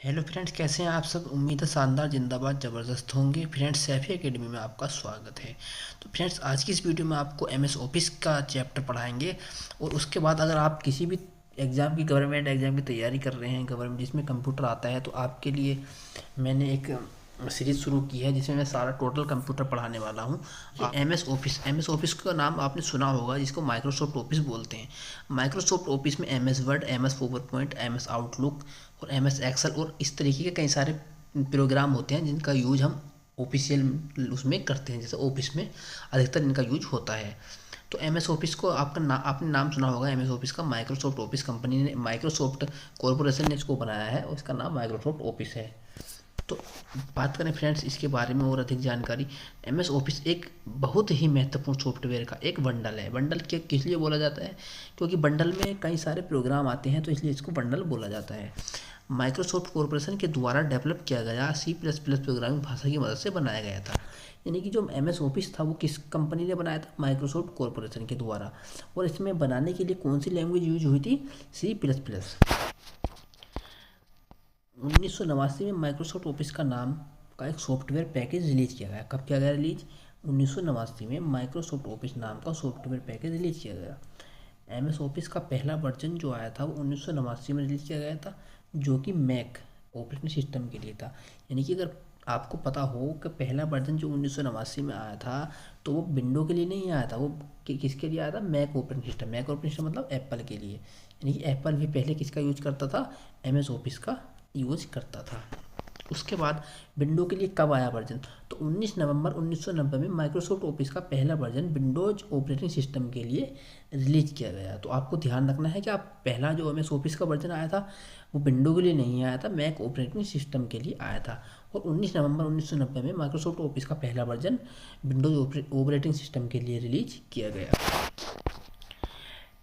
Hello friends, कैसे हैं आप सब। उम्मीद है शानदार जिंदाबाद ज़बरदस्त होंगे। फ्रेंड्स, सैफी एकेडमी में आपका स्वागत है। तो फ्रेंड्स, आज की इस वीडियो में आपको एमएस ऑफिस का चैप्टर पढ़ाएंगे। और उसके बाद अगर आप किसी भी एग्ज़ाम की गवर्नमेंट एग्ज़ाम की तैयारी कर रहे हैं, गवर्नमेंट जिसमें कंप्यूटर आता है, तो आपके लिए मैंने एक सीरीज़ शुरू की है जिसमें मैं सारा टोटल कंप्यूटर पढ़ाने वाला हूँ। एम एस ऑफिस का नाम आपने सुना होगा, जिसको माइक्रोसॉफ्ट ऑफिस बोलते हैं। माइक्रोसॉफ्ट ऑफिस में M S Word, M S PowerPoint, M S Outlook और एम एस एक्सेल और इस तरीके के कई सारे प्रोग्राम होते हैं जिनका यूज हम ऑफिशियल उसमें करते हैं। जैसे ऑफिस में अधिकतर इनका यूज होता है। तो एम एस ऑफिस को आपने नाम सुना होगा। एम एस ऑफिस का माइक्रोसॉफ्ट ऑफिस कंपनी ने, माइक्रोसॉफ्ट कॉरपोरेशन ने इसको बनाया है और इसका नाम माइक्रोसॉफ्ट ऑफिस है। तो बात करें फ्रेंड्स इसके बारे में और अधिक जानकारी। एम एस ऑफिस एक बहुत ही महत्वपूर्ण सॉफ्टवेयर का एक बंडल है। बंडल के किस लिए बोला जाता है? क्योंकि बंडल में कई सारे प्रोग्राम आते हैं, तो इसलिए इसको बंडल बोला जाता है। माइक्रोसॉफ्ट कॉरपोरेशन के द्वारा डेवलप किया गया C++ प्रोग्रामिंग भाषा की मदद से बनाया गया था। यानी कि जो एम एस ऑफिस था वो किस कंपनी ने बनाया था? माइक्रोसॉफ्ट कॉरपोरेशन के द्वारा। और इसमें बनाने के लिए कौन सी लैंग्वेज यूज हुई थी? C++। 1989 में माइक्रोसॉफ्ट ऑफिस का नाम का एक सॉफ्टवेयर पैकेज रिलीज किया गया। कब किया गया रिलीज? 1989 में माइक्रोसॉफ्ट ऑफिस नाम का सॉफ्टवेयर पैकेज रिलीज किया गया। एम एस ऑफिस का पहला वर्जन जो आया था वो 1989 में रिलीज किया गया था, जो कि मैक ऑपरेटिंग सिस्टम के लिए था। यानी कि अगर आपको पता हो कि पहला वर्जन जो 1989 में आया था, तो वो विंडो के लिए नहीं आया था। वो किसके लिए आया था? Mac operating system. Mac operating system मतलब एप्पल के लिए। यानी कि एप्पल भी पहले किसका यूज करता था? एम एस ऑफिस का यूज करता था। उसके बाद विंडो के लिए कब आया वर्जन? तो 19 नवंबर 1990 में माइक्रोसॉफ्ट ऑफिस का पहला वर्जन विंडोज ऑपरेटिंग सिस्टम के लिए रिलीज किया गया। तो आपको ध्यान रखना है कि आप पहला जो एम एस ऑफिस का वर्जन आया था वो विंडो के लिए नहीं आया था, मैक ऑपरेटिंग सिस्टम के लिए आया था। और 19 नवंबर 1990 में माइक्रोसॉफ्ट ऑफिस का पहला वर्जन विंडोज ऑपरेटिंग सिस्टम के लिए रिलीज किया गया।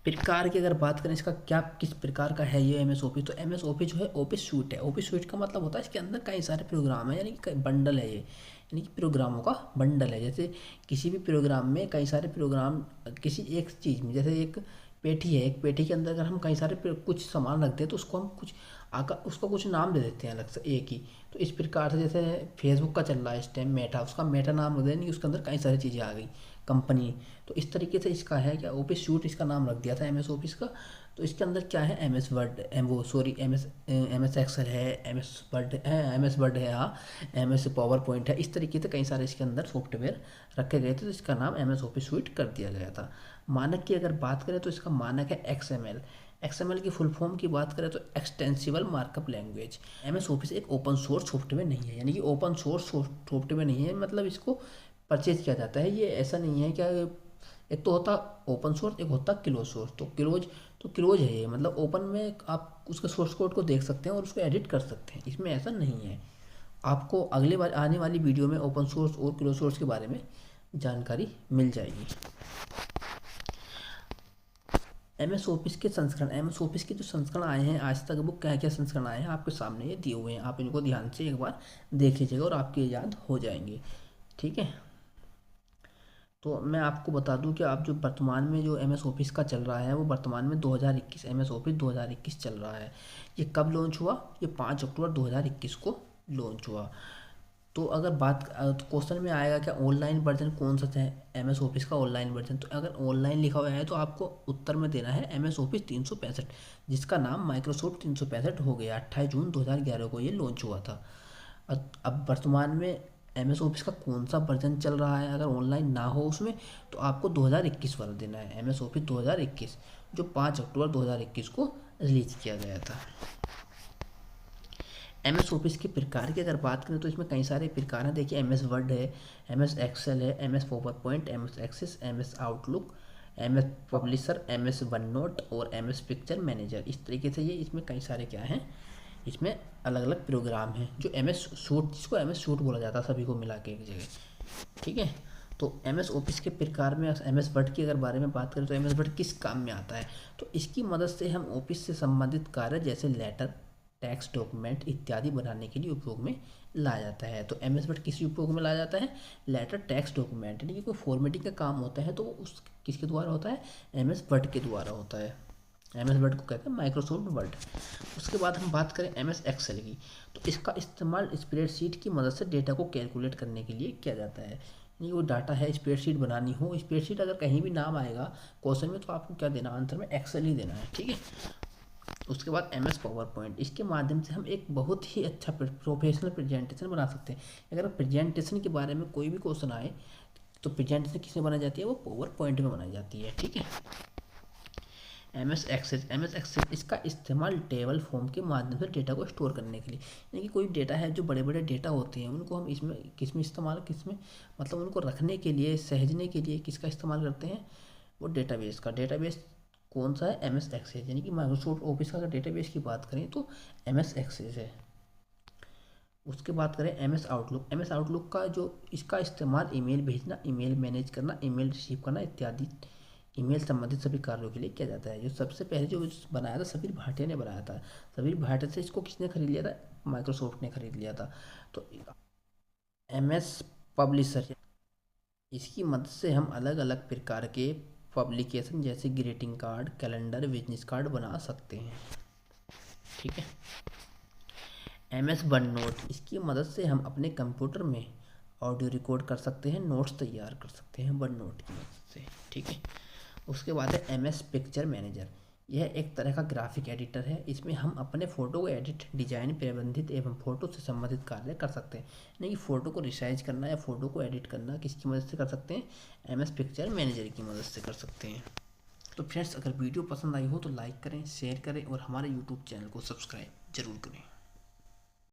प्रकार की अगर बात करें, इसका क्या किस प्रकार का है ये एम एस ऑफिस, तो एम एस ऑफिस जो है ऑफिस सूट है। ऑफिस सूट का मतलब होता है इसके अंदर कई सारे प्रोग्राम है, यानी कि बंडल है ये। यानी कि प्रोग्रामों का बंडल है। जैसे किसी भी प्रोग्राम में कई सारे प्रोग्राम, किसी एक चीज़ में, जैसे एक पेठी है, एक पेठी के अंदर अगर हम कई सारे कुछ सामान रखते हैं तो उसको हम कुछ आका उसको कुछ नाम दे देते हैं अलग से एक ही। तो इस प्रकार से जैसे फेसबुक का चल रहा है इस टाइम मेटा, उसका मेटा नाम रख दें, उसके अंदर कई सारी चीज़ें आ गई कंपनी। तो इस तरीके से इसका है क्या, ऑफिस सूट इसका नाम रख दिया था एम एस ऑफिस का। तो इसके अंदर क्या है? M S Word, M S Excel है, एम एस वर्ड है, हाँ, एम एस पावर पॉइंट है। इस तरीके से कई सारे इसके अंदर सॉफ्टवेयर रखे गए थे, तो इसका नाम एम एस ऑफिस सूट कर दिया गया था। मानक की अगर बात करें तो इसका मानक है XML। XML की फुल फॉर्म की बात करें तो extensible markup language. M S office एक ओपन सोर्स सॉफ्टवेयर नहीं है। यानी कि ओपन सोर्स सॉफ्टवेयर नहीं है, मतलब इसको परचेज किया जाता है। ये ऐसा नहीं है क्या, एक तो होता ओपन सोर्स, एक होता क्लोज सोर्स। तो क्लोज है ये, मतलब ओपन में आप उसके सोर्स कोड को देख सकते हैं और उसको एडिट कर सकते हैं। इसमें ऐसा नहीं है। आपको अगले बार आने वाली वीडियो में ओपन सोर्स और क्लोज सोर्स के बारे में जानकारी मिल जाएगी। एम एस ऑफिस के संस्करण, एम एस ऑफिस के जो संस्करण आए हैं आज तक, वो क्या क्या संस्करण आए हैं आपके सामने ये दिए हुए हैं। आप इनको ध्यान से एक बार देख लीजिएगा और आपके याद हो जाएंगे। ठीक है। तो मैं आपको बता दूं कि आप जो वर्तमान में जो एम एस ऑफिस का चल रहा है वो वर्तमान में 2021 एम एस ऑफिस 2021 चल रहा है। ये कब लॉन्च हुआ? ये 5 अक्टूबर 2021 को लॉन्च हुआ। तो अगर बात तो क्वेश्चन में आएगा क्या ऑनलाइन वर्जन कौन सा है एम एस ऑफिस का ऑनलाइन वर्जन, तो अगर ऑनलाइन लिखा हुआ है तो आपको उत्तर में देना है एम एस ऑफिस 365, जिसका नाम माइक्रोसॉफ्ट 365 हो गया। 28 जून 2011 को ये लॉन्च हुआ था। अब वर्तमान में एम एस ऑफिस का कौन सा वर्जन चल रहा है अगर ऑनलाइन ना हो उसमें, तो आपको 2021 वाला देना है, एम एस ऑफिस 2021, जो 5 अक्टूबर 2021 को रिलीज किया गया था। एम एस ऑफिस के प्रकार की अगर बात करें तो इसमें कई सारे प्रकार हैं। देखिए, एम एस वर्ड है, एम एस एक्सेल है, M S PowerPoint, M S Access, M S Outlook, M S Publisher, M S OneNote और एम एस पिक्चर मैनेजर। इस तरीके से ये इसमें कई सारे क्या हैं, इसमें अलग अलग प्रोग्राम हैं। जो एम एस सूट, जिसको एम एस सूट बोला जाता है सभी को मिला के एक जगह। ठीक है। तो एम एस ऑफिस के प्रकार में एम एस वर्ड की अगर बारे में बात करें तो एम एस वर्ड किस काम में आता है, तो इसकी मदद से हम ऑफिस से संबंधित कार्य जैसे लेटर, टैक्स डॉक्यूमेंट इत्यादि बनाने के लिए उपयोग में लाया जाता है। तो एम एस वर्ड किस उपयोग में लाया जाता है? लेटर, टैक्स डॉक्यूमेंट, यानी कि कोई फॉर्मेटिंग का काम होता है तो वो उस किसके द्वारा होता है? एम एस वर्ड के द्वारा होता है। एम एस वर्ड को कहते हैं माइक्रोसॉफ्ट वर्ड। उसके बाद हम बात करें एम एस एक्सेल की, तो इसका इस्तेमाल स्प्रेडशीट की मदद से डेटा को कैलकुलेट करने के लिए किया जाता है। यानी वो डाटा है, स्प्रेडशीट बनानी हो, स्प्रेडशीट अगर कहीं भी नाम आएगा क्वेश्चन में तो आपको क्या देना, आंसर में एक्सेल ही देना है, ठीक है। उसके बाद एम एस पावर पॉइंट, इसके माध्यम से हम एक बहुत ही अच्छा प्रोफेशनल प्रेजेंटेशन बना सकते हैं। अगर प्रेजेंटेशन के बारे में कोई भी क्वेश्चन आए तो प्रेजेंटेशन किसमें बनाई जाती है, वो पावर पॉइंट में बनाई जाती है, ठीक है। एम एस एक्सेल इसका इस्तेमाल टेबल फॉर्म के माध्यम से डेटा को स्टोर करने के लिए, यानी कि कोई डेटा है जो बड़े बड़े डेटा होते हैं उनको हम इसमें किस में इस्तेमाल, किस में मतलब उनको रखने के लिए, सहेजने के लिए किसका इस्तेमाल करते हैं, वो डेटाबेस का। डेटाबेस कौन सा है, एम एस एक्सेल, यानी कि माइक्रोसॉफ्ट ऑफिस का अगर डेटाबेस की बात करें तो एम एस एक्सेल है। उसके बाद करें M S Outlook. M S Outlook का जो इसका इस्तेमाल ईमेल भेजना, ईमेल मैनेज करना, ईमेल रिसीव करना इत्यादि ईमेल संबंधित सभी कार्यों के लिए किया जाता है। जो सबसे पहले जो बनाया था समीर भाटिया ने बनाया था। समीर भाटिया से इसको किसने खरीद लिया था, माइक्रोसॉफ्ट ने खरीद लिया था। तो एम एस पब्लिशर, इसकी मदद से हम अलग अलग प्रकार के पब्लिकेशन जैसे greeting card, calendar, business card बना सकते हैं, ठीक है। एम एस वन नोट, इसकी मदद से हम अपने कंप्यूटर में ऑडियो रिकॉर्ड कर सकते हैं, नोट्स तैयार कर सकते हैं वन नोट की मदद से, ठीक है। उसके बाद है एम एस पिक्चर मैनेजर। यह एक तरह का ग्राफिक एडिटर है। इसमें हम अपने फ़ोटो को एडिट, डिजाइन, प्रबंधित एवं फ़ोटो से संबंधित कार्य कर सकते हैं। यानी कि फ़ोटो को रिसाइज करना या फ़ोटो को एडिट करना किसकी मदद से कर सकते हैं, एम एस पिक्चर मैनेजर की मदद से कर सकते हैं। तो फ्रेंड्स, अगर वीडियो पसंद आई हो तो लाइक करें, शेयर करें और हमारे यूट्यूब चैनल को सब्सक्राइब जरूर करें।